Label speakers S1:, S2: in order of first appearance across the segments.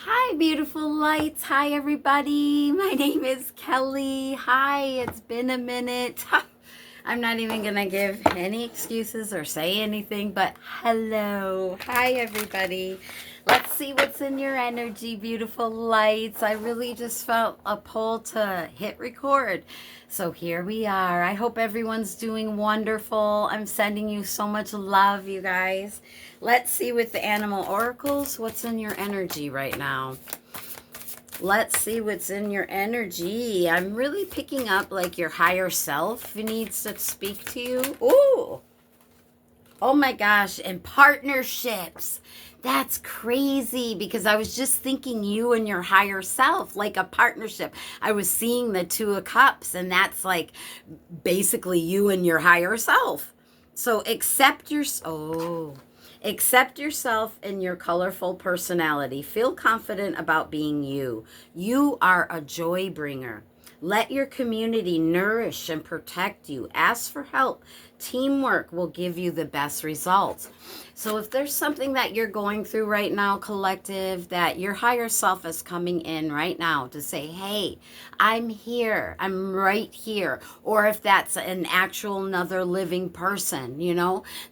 S1: Hi, beautiful lights. Hi, everybody. My name is Kelly. Hi, it's been a minute. I'm not even going to give any excuses or say anything, but hello. Hi, everybody. Let's see what's in your energy, beautiful lights. I really just felt a pull to hit record. So here we are. I hope everyone's doing wonderful. I'm sending you so much love, you guys. Let's see with the animal oracles what's in your energy right now. Let's see what's in your energy. I'm really picking up like your higher self needs to speak to you. Ooh. Oh my gosh. And partnerships. That's crazy because I was just thinking you and your higher self, like a partnership. I was seeing the Two of Cups, and that's like basically you and your higher self. So accept yourself and your colorful personality. Feel confident about being you. You are a joy bringer. Let your community nourish and protect you. Ask for help. Teamwork will give you the best results. So if there's something that you're going through right now, collective, that your higher self is coming in right now to say, hey, I'm here. I'm right here. Or if that's an actual another living person,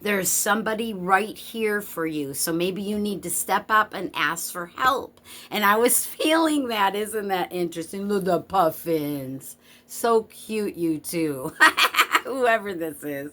S1: there's somebody right here for you. So maybe you need to step up and ask for help. And I was feeling that. Isn't that interesting? Look, the puffins. So cute, you two. Whoever this is.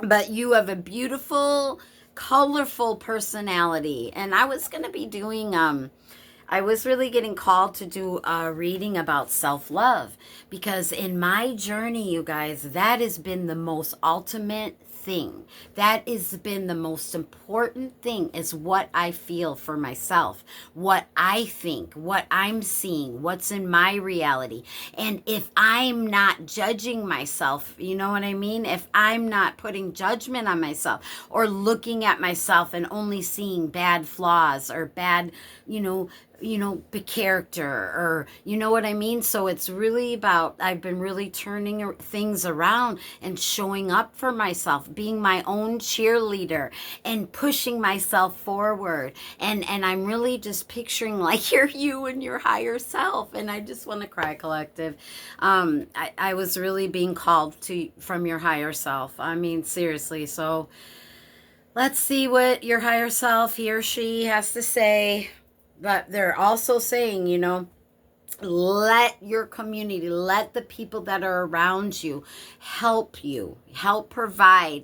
S1: But you have a beautiful, colorful personality. And I was going to be doing I was really getting called to do a reading about self-love because in my journey, you guys, that has been the most ultimate thing. That has been the most important thing is what I feel for myself, what I think, what I'm seeing, what's in my reality. And if I'm not judging myself, you know what I mean? If I'm not putting judgment on myself or looking at myself and only seeing bad flaws or bad, character, or you know what I mean? So it's really about, I've been really turning things around and showing up for myself, being my own cheerleader and pushing myself forward. And I'm really just picturing like you're you and your higher self. And I just want to cry, collective. I was really being called to from your higher self. I mean, seriously. So let's see what your higher self, he or she, has to say. But they're also saying, let your community, let the people that are around you, help provide,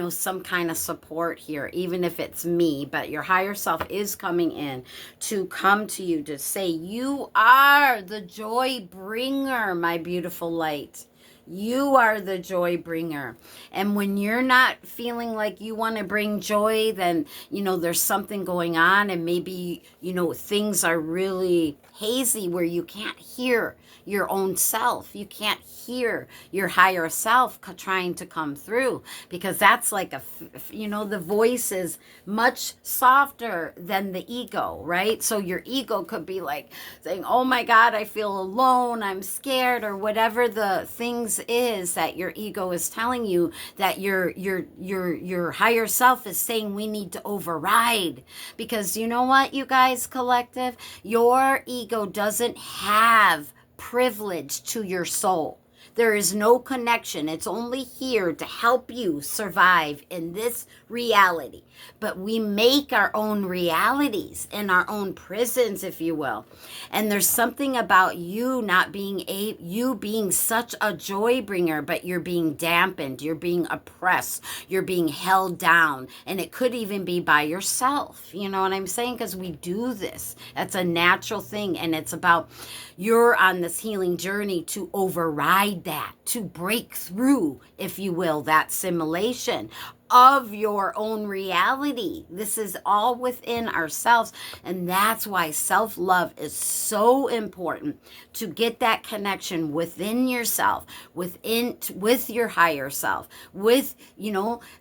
S1: some kind of support here, even if it's me. But your higher self is coming in to come to you to say, you are the joy bringer, my beautiful light. You are the joy bringer. And when you're not feeling like you want to bring joy, then, there's something going on. And maybe, things are really hazy where you can't hear your own self. You can't hear your higher self trying to come through because that's like the voice is much softer than the ego, right? So your ego could be like saying, oh my God, I feel alone, I'm scared, or whatever the things is that your ego is telling you that your higher self is saying we need to override. Because you know what, you guys, collective, your ego doesn't have privilege to your soul. There is no connection. It's only here to help you survive in this reality. But we make our own realities and our own prisons, if you will. And there's something about you not being you being such a joy bringer, but you're being dampened, you're being oppressed, you're being held down. And it could even be by yourself. You know what I'm saying? Because we do this. That's a natural thing. And it's about you're on this healing journey to override that, to break through, if you will, that simulation of your own reality. This is all within ourselves. And that's why self-love is so important, to get that connection within yourself, with your higher self, with,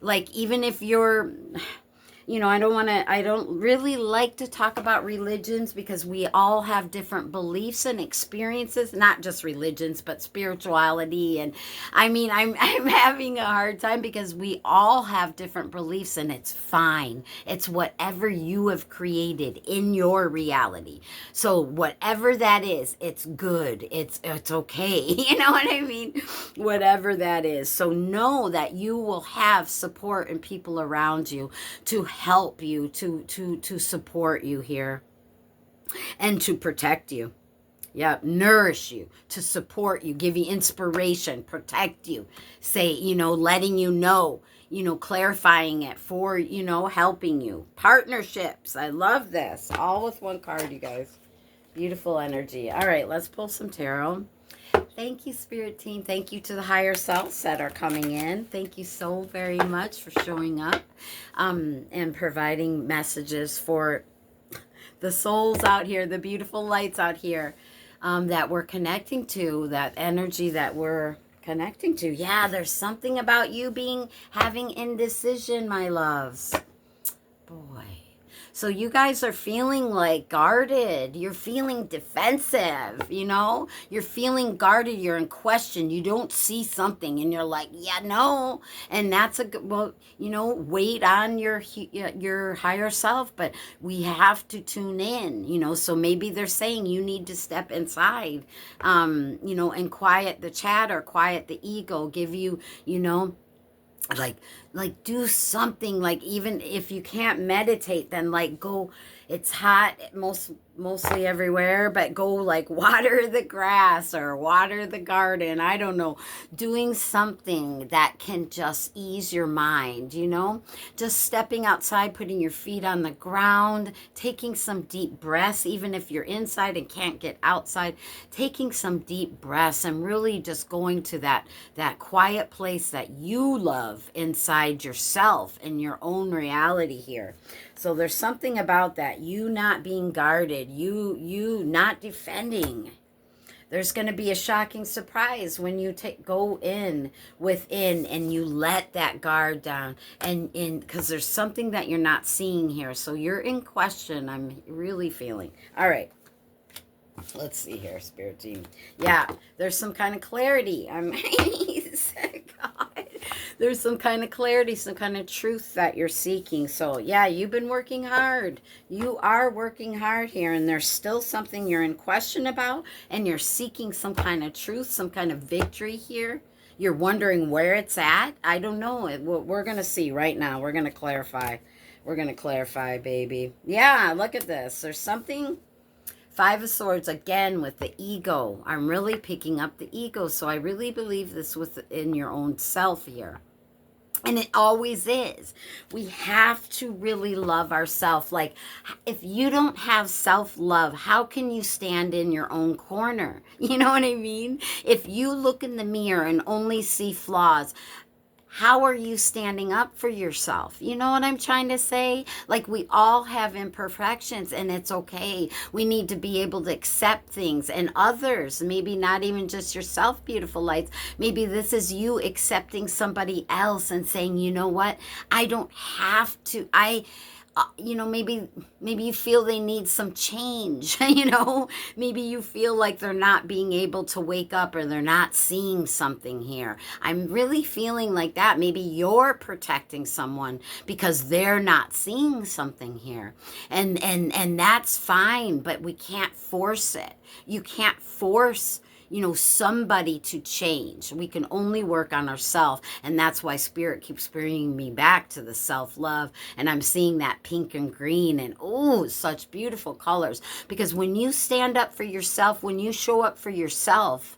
S1: like, even if you're I don't really like to talk about religions because we all have different beliefs and experiences, not just religions, but spirituality. And I'm having a hard time because we all have different beliefs and it's fine. It's whatever you have created in your reality. So whatever that is, it's good. It's okay. You know what I mean? Whatever that is. So know that you will have support and people around you to help you, to support you here and to protect you. Yeah, nourish you, to support you, give you inspiration, protect you, say, letting you know, clarifying it for, helping you. Partnerships. I love this. All with one card, you guys. Beautiful energy. All right, let's pull some tarot. Thank you, Spirit Team. Thank you to the higher selves that are coming in. Thank you so very much for showing up and providing messages for the souls out here, the beautiful lights out here that we're connecting to, that energy that we're connecting to. Yeah, there's something about you having indecision, my loves. Boy. So you guys are feeling like guarded. You're feeling defensive, You're feeling guarded. You're in question. You don't see something and you're like, yeah, no. And that's wait on your higher self, but we have to tune in, So maybe they're saying you need to step inside, and quiet the chatter, quiet the ego, give you, like do something, like even if you can't meditate, then like go, it's hot mostly everywhere, but go like water the grass or water the garden. I don't know, doing something that can just ease your mind, just stepping outside, putting your feet on the ground, taking some deep breaths, even if you're inside and can't get outside, taking some deep breaths and really just going to that quiet place that you love inside yourself in your own reality here. So there's something about that, you not being guarded, you not defending. There's going to be a shocking surprise when you go within and you let that guard down, and because there's something that you're not seeing here. So you're in question, I'm really feeling. All right. Let's see here, Spirit Team. Yeah, there's some kind of clarity. God. There's some kind of clarity, some kind of truth that you're seeking. So, yeah, you've been working hard. You are working hard here, and there's still something you're in question about, and you're seeking some kind of truth, some kind of victory here. You're wondering where it's at. I don't know. We're going to see right now. We're going to clarify. We're going to clarify, baby. Yeah, look at this. There's something... 5 of Swords, again, with the ego. I'm really picking up the ego. So I really believe this within your own self here. And it always is. We have to really love ourselves. Like, if you don't have self-love, how can you stand in your own corner? You know what I mean? If you look in the mirror and only see flaws, how are you standing up for yourself? You know what I'm trying to say? Like, we all have imperfections and it's okay. We need to be able to accept things and others, maybe not even just yourself, beautiful lights. Maybe this is you accepting somebody else and saying, you know what? I don't have to. Maybe you feel they need some change, maybe you feel like they're not being able to wake up or they're not seeing something here. I'm really feeling like that. Maybe you're protecting someone because they're not seeing something here. And that's fine, but we can't force it. You can't force somebody to change. We can only work on ourselves. And that's why Spirit keeps bringing me back to the self-love. And I'm seeing that pink and green and, such beautiful colors. Because when you stand up for yourself, when you show up for yourself,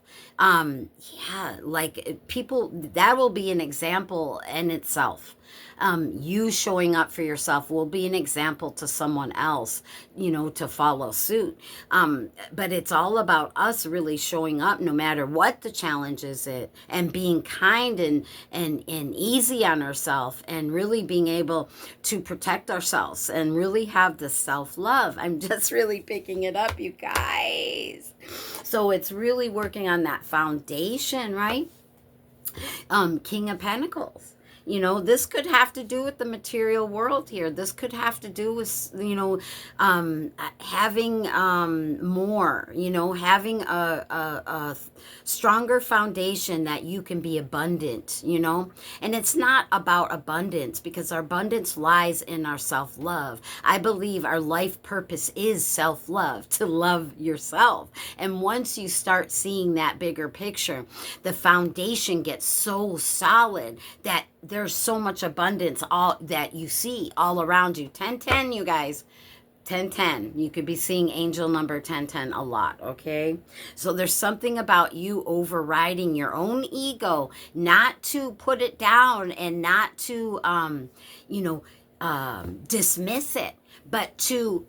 S1: people, that will be an example in itself. You showing up for yourself will be an example to someone else, to follow suit. But it's all about us really showing up no matter what the challenge is, and being kind and easy on ourselves, and really being able to protect ourselves and really have the self-love. I'm just really picking it up, you guys. So it's really working on that foundation, right? King of Pentacles. This could have to do with the material world here. This could have to do with, having more, having a stronger foundation that you can be abundant, And it's not about abundance, because our abundance lies in our self-love. I believe our life purpose is self-love, to love yourself. And once you start seeing that bigger picture, the foundation gets so solid that there's so much abundance all that you see all around you. 1010, you guys. 1010. You could be seeing angel number 1010 a lot, okay? So there's something about you overriding your own ego, not to put it down and not to dismiss it, but to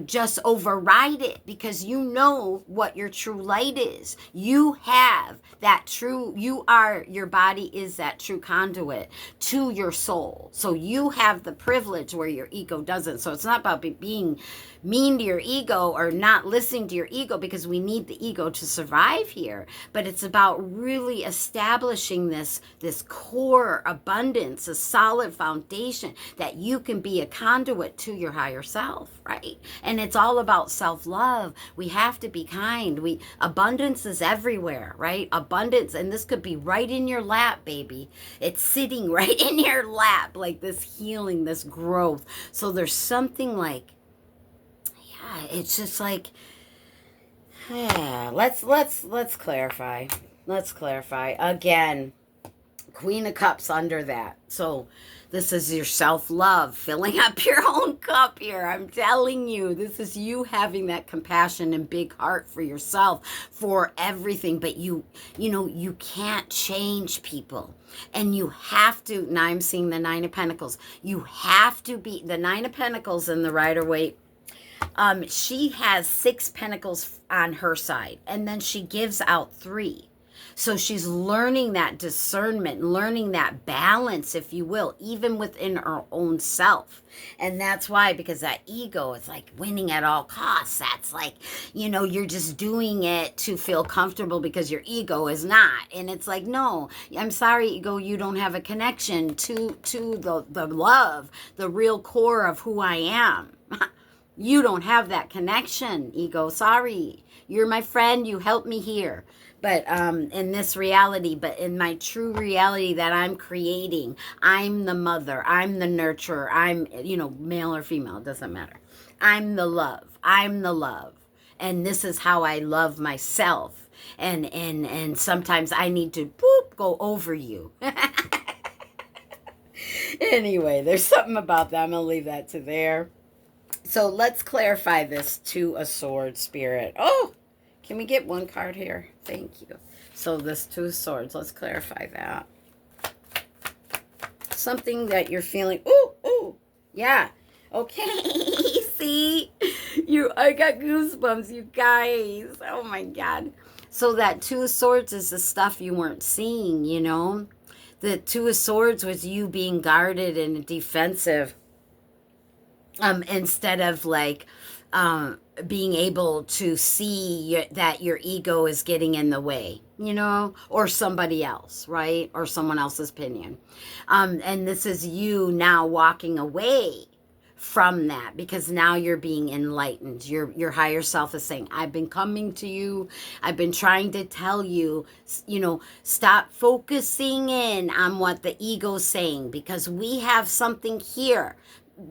S1: just override it, because you know what your true light is. You have that true, your body is that true conduit to your soul. So you have the privilege where your ego doesn't. So it's not about being mean to your ego or not listening to your ego, because we need the ego to survive here. But it's about really establishing this core abundance, a solid foundation that you can be a conduit to your higher self, right? And it's all about self-love. We have to be kind. Abundance is everywhere, right? Abundance, and this could be right in your lap, baby. It's sitting right in your lap, like this healing, this growth. So there's something like, it's just like, let's clarify. Let's clarify again. Queen of Cups under that. So this is your self-love, filling up your own cup here. I'm telling you, this is you having that compassion and big heart for yourself, for everything. But you can't change people. And you have to, now I'm seeing the Nine of Pentacles. You have to be, the Nine of Pentacles in the Rider-Waite. She has 6 pentacles on her side, and then she gives out 3. So she's learning that discernment, learning that balance, if you will, even within her own self. And that's why, because that ego is like winning at all costs. That's like, you're just doing it to feel comfortable because your ego is not. And it's like, no, I'm sorry, ego, you don't have a connection to the love, the real core of who I am. You don't have that connection, ego. Sorry. You're my friend. You helped me here. But in this reality, but in my true reality that I'm creating, I'm the mother. I'm the nurturer. I'm, male or female. It doesn't matter. I'm the love. I'm the love. And this is how I love myself. And sometimes I need to go over you. Anyway, there's something about that. I'm going to leave that to there. So let's clarify this Two of Swords, Spirit. Oh, can we get one card here? Thank you. So this Two of Swords, let's clarify that. Something that you're feeling. Ooh, yeah. Okay, see? I got goosebumps, you guys. Oh my God. So that Two of Swords is the stuff you weren't seeing, The Two of Swords was you being guarded and defensive. Instead of like being able to see that your ego is getting in the way, or somebody else, right? Or someone else's opinion. And this is you now walking away from that, because now you're being enlightened. Your higher self is saying, I've been coming to you. I've been trying to tell you, stop focusing in on what the ego's saying, because we have something here.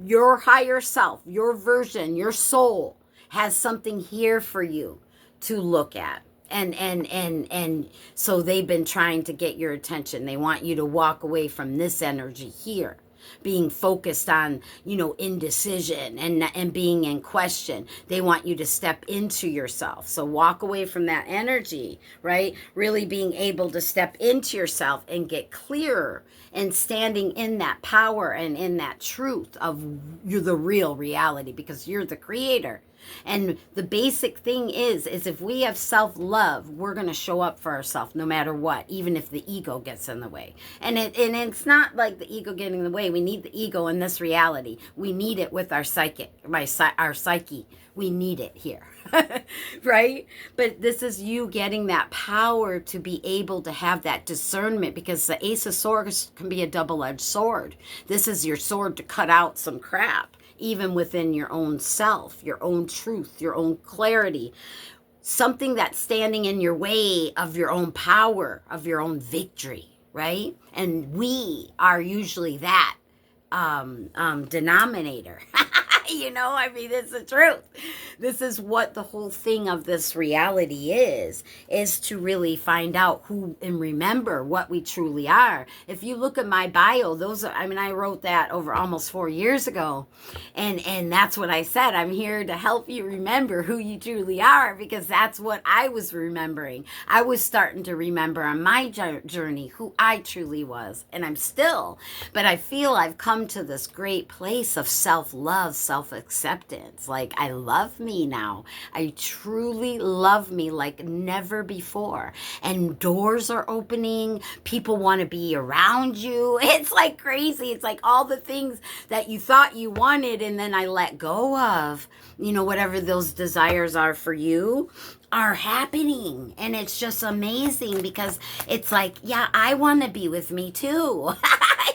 S1: Your higher self, your version, your soul has something here for you to look at. And so they've been trying to get your attention. They want you to walk away from this energy here, being focused on, indecision and being in question. They want you to step into yourself. So walk away from that energy, right? Really being able to step into yourself and get clearer and standing in that power and in that truth of you're the real reality, because you're the creator. And the basic thing is if we have self-love, we're going to show up for ourselves no matter what, even if the ego gets in the way. And it's not like the ego getting in the way. we need the ego in this reality. We need it with our our psyche. We need it here. Right? But this is you getting that power to be able to have that discernment, because the Ace of Swords can be a double-edged sword. This is your sword to cut out some crap, even within your own self, your own truth, your own clarity. Something that's standing in your way of your own power, of your own victory, right? And we are usually that denominator. I mean, it's the truth. This is what the whole thing of this reality is to really find out who and remember what we truly are. If you look at my bio, I wrote that over almost 4 years ago. And that's what I said. I'm here to help you remember who you truly are, because that's what I was remembering. I was starting to remember on my journey who I truly was. And I'm still, but I feel I've come to this great place of self-love, self-acceptance. Like, I love me now. I truly love me like never before. And doors are opening. People want to be around you. It's like crazy. It's like all the things that you thought you wanted and then I let go of, whatever those desires are for you, are happening. And it's just amazing, because it's like, yeah, I want to be with me too.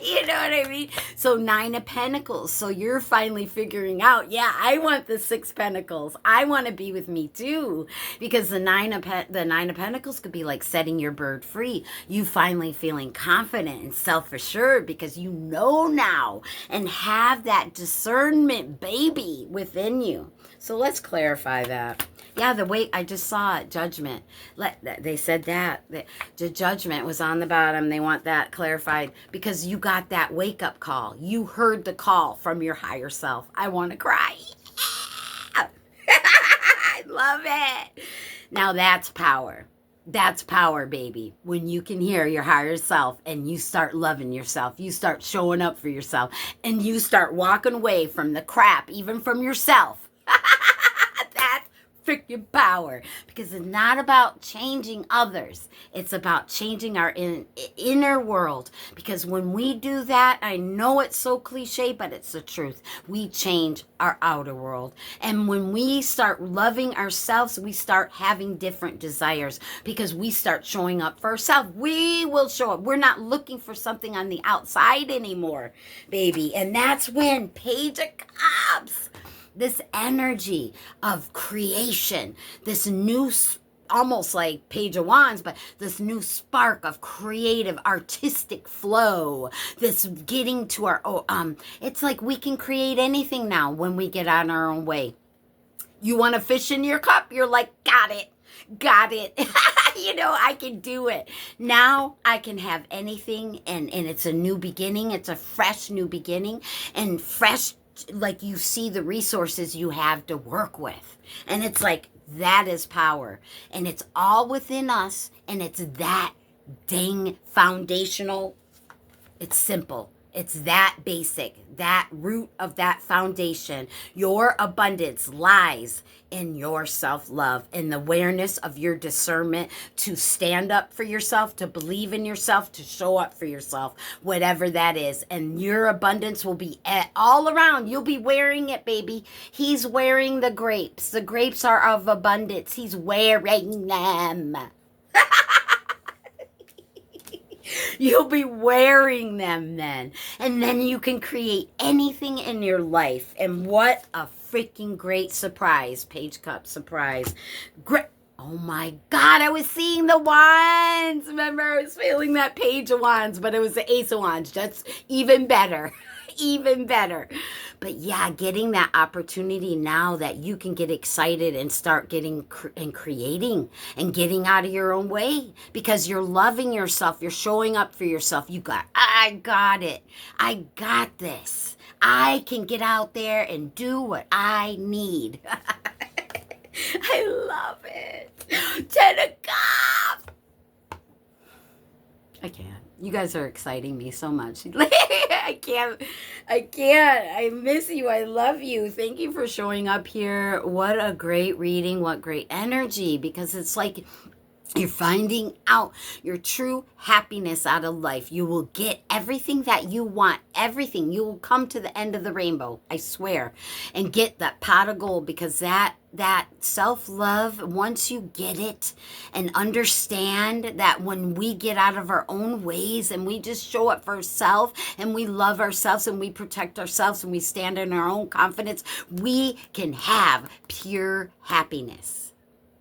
S1: You know what I mean? So 9 of Pentacles. So you're finally figuring out, yeah, I want the 6 Pentacles. I want to be with me too. Because the 9 of Pentacles could be like setting your bird free. You finally feeling confident and self-assured because you know now and have that discernment baby within you. So let's clarify that. Yeah, the way I just saw it, judgment. They said that the judgment was on the bottom. They want that clarified because you got that wake-up call. You heard the call from your higher self. I want to cry. I love it. Now that's power. That's power, baby. When you can hear your higher self and you start loving yourself, you start showing up for yourself, and you start walking away from the crap, even from yourself. That's freaking power, because it's not about changing others. It's about changing our inner world, because when we do that, I know it's so cliche, but it's the truth. We change our outer world. And when we start loving ourselves, we start having different desires, because we start showing up for ourselves. We will show up. We're not looking for something on the outside anymore, baby. And that's when Page of Cups, this energy of creation, this new, almost like Page of Wands, but this new spark of creative, artistic flow, this getting to our, it's like we can create anything now when we get on our own way. You want to fish in your cup? You're like, got it. I can do it. Now I can have anything, and it's a new beginning. It's a fresh new beginning, and fresh, like you see the resources you have to work with. And it's like, that is power. And it's all within us. And it's that dang foundational. It's simple. It's that basic, that root of that foundation. Your abundance lies in your self-love and the awareness of your discernment to stand up for yourself, to believe in yourself, to show up for yourself, whatever that is. And your abundance will be all around. You'll be wearing it, baby. He's wearing the grapes. The grapes are of abundance. He's wearing them. You'll be wearing them then. And then you can create anything in your life. And what a freaking great surprise. Page Cup surprise. Great. Oh my God, I was seeing the wands. Remember, I was feeling that Page of Wands, but it was the Ace of Wands. That's even better. Even better. But yeah, getting that opportunity now that you can get excited and start getting and creating and getting out of your own way, because you're loving yourself. You're showing up for yourself. I got it. I got this. I can get out there and do what I need. I love it. 10 of Cups. I can't. You guys are exciting me so much. I can't. I miss you. I love you. Thank you for showing up here. What a great reading. What great energy. Because it's like You're finding out your true happiness out of life. You will get everything that you want, everything. You will come to the end of the rainbow, I swear, and get that pot of gold, because that self-love, once you get it and understand that when we get out of our own ways and we just show up for ourselves and we love ourselves and we protect ourselves and we stand in our own confidence, we can have pure happiness.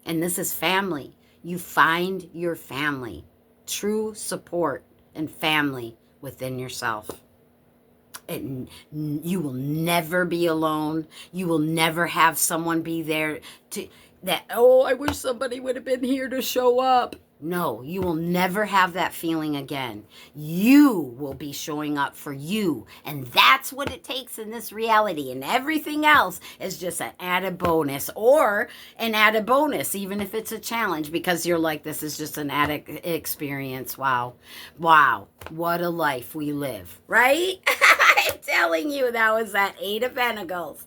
S1: And this is family. You find your family, true support and family within yourself. And you will never be alone. You will never have someone be there oh, I wish somebody would have been here to show up. No, you will never have that feeling again. You will be showing up for you. And that's what it takes in this reality. And everything else is just an added bonus, or an added bonus, even if it's a challenge, because you're like, this is just an added experience. Wow. Wow. What a life we live, right? I'm telling you, that was that 8 of Pentacles,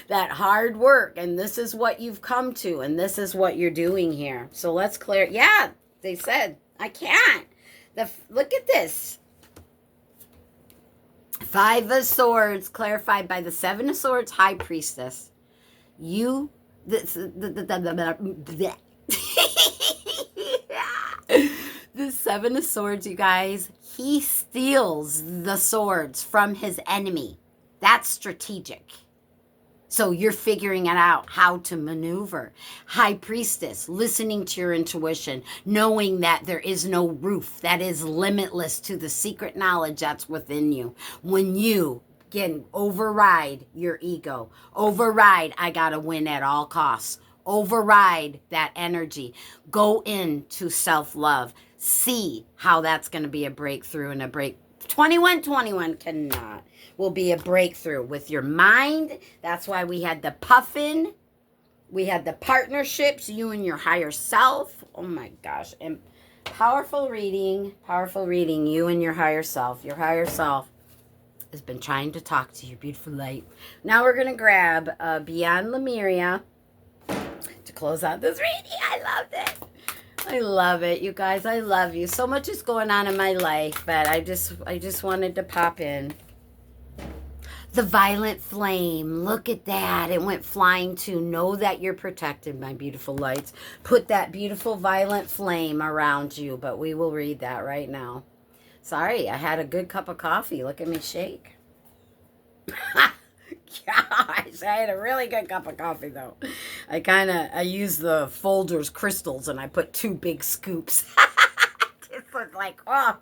S1: that hard work. And this is what you've come to. And this is what you're doing here. So let's clear. Yeah. They said, I can't. Look at this. 5 of Swords, clarified by the 7 of Swords, High Priestess. The 7 of Swords, you guys, he steals the swords from his enemy. That's strategic. So you're figuring it out how to maneuver. High Priestess, listening to your intuition, knowing that there is no roof that is limitless to the secret knowledge that's within you. When you can override your ego, override, I gotta win at all costs, override that energy, go into self-love, see how that's going to be a breakthrough and a break. 2121 will be a breakthrough with your mind. That's why we had the puffin. We had the partnerships, you and your higher self. Oh my gosh. And powerful reading, you and your higher self. Your higher self has been trying to talk to you, beautiful light. Now we're going to grab Beyond Lemuria to close out this reading. I loved it. I love it, you guys. I love you. So much is going on in my life, but I just wanted to pop in. The violet flame. Look at that. It went flying to. Know that you're protected, my beautiful lights. Put that beautiful violet flame around you, but we will read that right now. Sorry, I had a good cup of coffee. Look at me shake. Gosh, I had a really good cup of coffee, though. I used the Folgers crystals, and I put 2 big scoops. It was like, oh,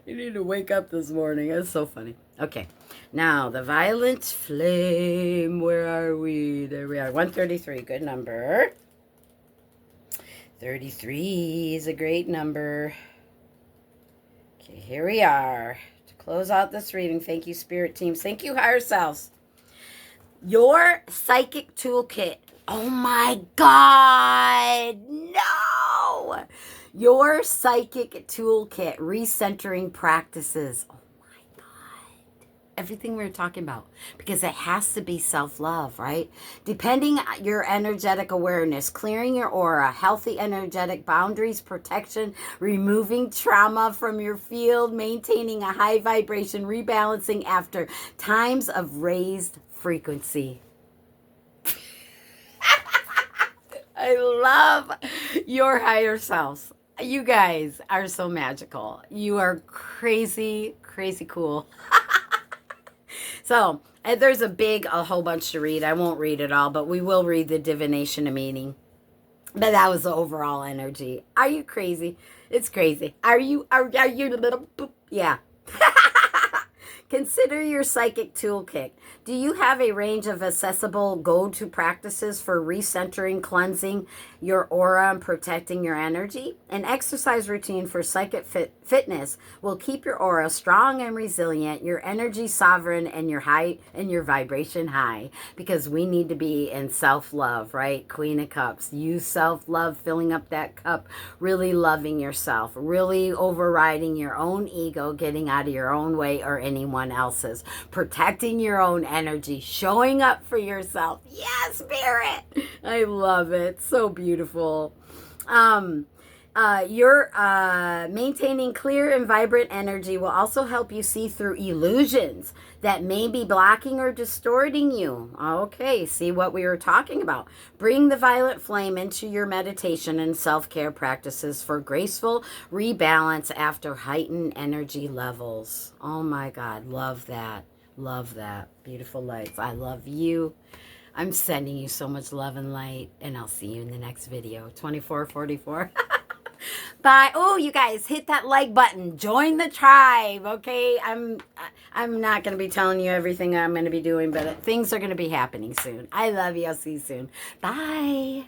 S1: you need to wake up this morning. It's so funny. Okay, now the violet flame. Where are we? There we are. 133, good number. 33 is a great number. Okay, here we are. To close out this reading, thank you, Spirit Teams. Thank you, Higher Selves. Your psychic toolkit. Oh my God. No. Your psychic toolkit. Recentering practices. Oh my God. Everything we were talking about. Because it has to be self-love, right? Depending on your energetic awareness. Clearing your aura. Healthy energetic boundaries. Protection. Removing trauma from your field. Maintaining a high vibration. Rebalancing after times of raised frequency. I love your higher selves. You guys are so magical. You are crazy, crazy cool. So there's a whole bunch to read. I won't read it all, but we will read the divination of meaning. But that was the overall energy. Are you crazy? It's crazy. Are you little boop? Yeah. Consider your psychic toolkit. Do you have a range of accessible go-to practices for recentering, cleansing your aura, and protecting your energy? An exercise routine for psychic fitness will keep your aura strong and resilient, your energy sovereign, and your vibration high. Because we need to be in self-love, right? Queen of Cups. Use self-love, filling up that cup, really loving yourself, really overriding your own ego, getting out of your own way or anyone else's, protecting your own energy, showing up for yourself. Yes, Spirit. I love it. So beautiful. Your maintaining clear and vibrant energy will also help you see through illusions that may be blocking or distorting you. Okay, see what we were talking about. Bring the violet flame into your meditation and self-care practices for graceful rebalance after heightened energy levels. Oh my God, love that. Love that. Beautiful lights. I love you. I'm sending you so much love and light, and I'll see you in the next video. 2444. Bye. Oh, you guys, hit that like button. Join the tribe, okay? I'm not going to be telling you everything I'm going to be doing, but things are going to be happening soon. I love you. I'll see you soon. Bye.